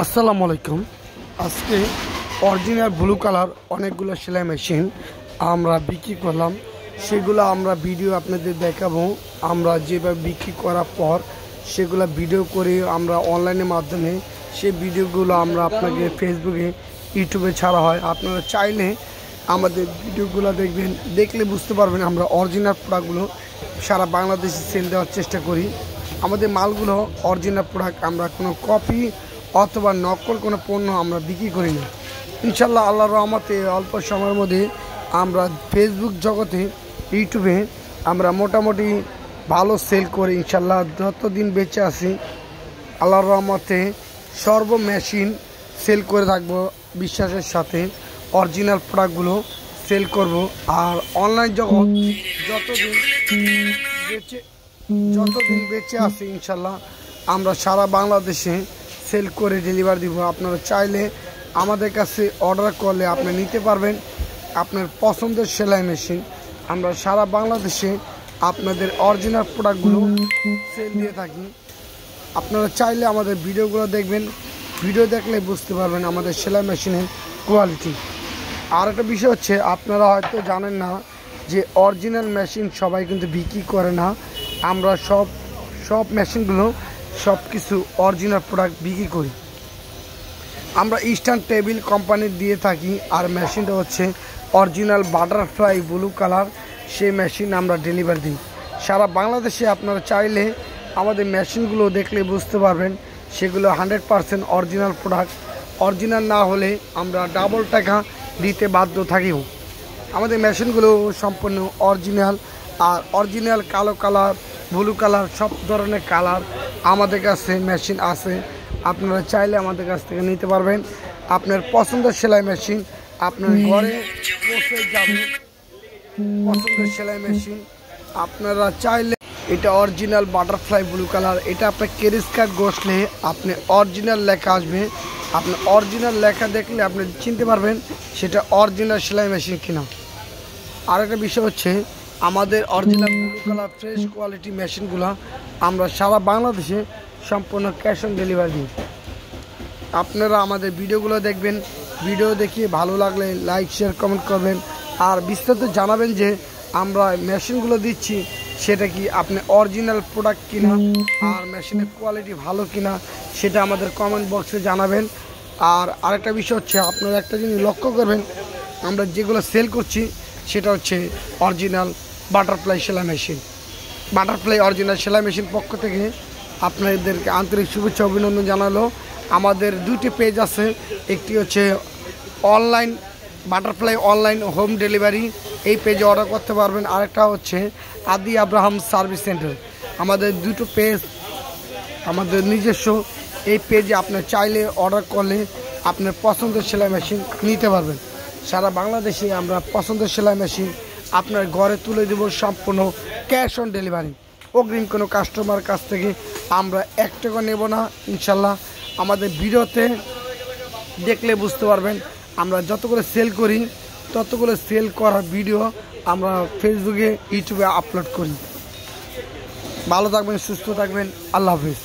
আসসালামু আলাইকুম। আজকে অরিজিনাল ব্লু কালার অনেকগুলো সেলাই মেশিন আমরা বিক্রি করলাম, সেগুলো আমরা ভিডিও আপনাদের দেখাবো। আমরা যেভাবে বিক্রি করার পর সেগুলো ভিডিও করে আমরা অনলাইনের মাধ্যমে সেই ভিডিওগুলো আমরা আপনাকে ফেসবুকে ইউটিউবে ছাড়া হয়। আপনারা চাইলে আমাদের ভিডিওগুলো দেখবেন, দেখলে বুঝতে পারবেন আমরা অরিজিনাল প্রোডাক্টগুলো সারা বাংলাদেশে সেল দেওয়ার চেষ্টা করি। আমাদের মালগুলো অরিজিনাল প্রোডাক্ট, আমরা কোনো কপি অথবা নকল কোনো পণ্য আমরা বিক্রি করি না। ইনশাল্লাহ আল্লাহর রহমতে অল্প সময়ের মধ্যে আমরা ফেসবুক জগতে ইউটিউবে আমরা মোটামুটি ভালো সেল করি। ইনশাল্লাহ যতদিন বেঁচে আছি আল্লাহর রহমতে সর্ব মেশিন সেল করে থাকবো বিশ্বাসের সাথে। অরিজিনাল প্রোডাক্টগুলো সেল করব। আর অনলাইন জগৎ যতদিন বেঁচে আছি ইনশাল্লাহ আমরা সারা বাংলাদেশে সেল করে ডেলিভারি দিব। আপনারা চাইলে আমাদের কাছে অর্ডার করলে আপনি নিতে পারবেন আপনার পছন্দের সেলাই মেশিন। আমরা সারা বাংলাদেশে আপনাদের অরিজিনাল প্রোডাক্টগুলো সেল দিয়ে থাকি। আপনারা চাইলে আমাদের ভিডিওগুলো দেখবেন, ভিডিও দেখলে বুঝতে পারবেন আমাদের সেলাই মেশিনের কোয়ালিটি। আর একটা বিষয় হচ্ছে, আপনারা হয়তো জানেন না যে অরিজিনাল মেশিন সবাই কিন্তু বিক্রি করে না। আমরা সব মেশিনগুলো সব কিছু অরিজিনাল প্রোডাক্ট বিক্রি করি। আমরা ইস্টার্ন টেবিল কোম্পানির দিয়ে থাকি। আর মেশিনটা হচ্ছে অরিজিনাল বাটারফ্লাই ব্লু কালার, সেই মেশিন আমরা ডেলিভারি দিই সারা বাংলাদেশে। আপনারা চাইলে আমাদের মেশিনগুলো দেখলে বুঝতে পারবেন সেগুলো 100% অরিজিনাল প্রোডাক্ট। অরিজিনাল না হলে আমরা ডাবল টাকা দিতে বাধ্য থাকিও। আমাদের মেশিনগুলো সম্পূর্ণ অরিজিনাল। আর অরিজিনাল কালো কালার, ব্লু কালার, সব ধরনের কালার আমাদের কাছে মেশিন আছে। আপনারা চাইলে আমাদের কাছ থেকে নিতে পারবেন। আপনার পছন্দের সেলাই মেশিন আপনার ঘরে পৌঁছে যাবে। পছন্দের সেলাই মেশিন আপনারা চাইলে, এটা অরিজিনাল বাটারফ্লাই ব্লু কালার। এটা আপনার ক্রেডিট কার্ড ঘষলে আপনি অরিজিনাল লেখা আসবে। আপনি অরিজিনাল লেখা দেখলে আপনি চিনতে পারবেন সেটা অরিজিনাল সেলাই মেশিন কিনা। আরেকটা বিষয় হচ্ছে, আমাদের original blue colour fresh quality মেশিনগুলো আমরা সারা বাংলাদেশে সম্পূর্ণ ক্যাশ অন ডেলিভারি দিই। আপনারা আমাদের ভিডিওগুলো দেখবেন, ভিডিও দেখিয়ে ভালো লাগলে লাইক শেয়ার কমেন্ট করবেন। আর বিস্তারিত জানাবেন যে আমরা মেশিনগুলো দিচ্ছি সেটা কি আপনি অরিজিনাল প্রোডাক্ট কিনা, আর মেশিনের কোয়ালিটি ভালো কিনা সেটা আমাদের কমেন্ট বক্সে জানাবেন। আর আরেকটা বিষয় হচ্ছে, আপনারা একটা জিনিস লক্ষ্য করবেন, আমরা যেগুলো সেল করছি সেটা হচ্ছে অরিজিনাল বাটারফ্লাই সেলাই মেশিন। বাটারফ্লাই অরিজিনাল সেলাই মেশিন পক্ষ থেকে আপনাদেরকে আন্তরিক শুভেচ্ছা অভিনন্দন জানালো। আমাদের দুইটি পেজ আছে, একটি হচ্ছে online butterfly online home delivery, এই পেজে অর্ডার করতে পারবেন। আরেকটা হচ্ছে আদি আব্রাহাম সার্ভিস সেন্টার। আমাদের দুটো পেজ আমাদের নিজস্ব। এই পেজে আপনি চাইলে অর্ডার করলে আপনার পছন্দের সেলাই মেশিন নিতে পারবেন। সারা বাংলাদেশে আমরা পছন্দের সেলাই মেশিন আপনার ঘরে তুলে দেব সম্পূর্ণ ক্যাশ অন ডেলিভারি। অগ্রিম কোনো কাস্টমার কাছ থেকে আমরা 1 টাকা নেব না। ইনশাল্লাহ আমাদের ভিডিওতে দেখলে বুঝতে পারবেন আমরা যতগুলো সেল করি ততগুলো সেল করার ভিডিও আমরা ফেসবুকে ইউটিউবে আপলোড করি। ভালো থাকবেন, সুস্থ থাকবেন, আল্লাহ হাফিজ।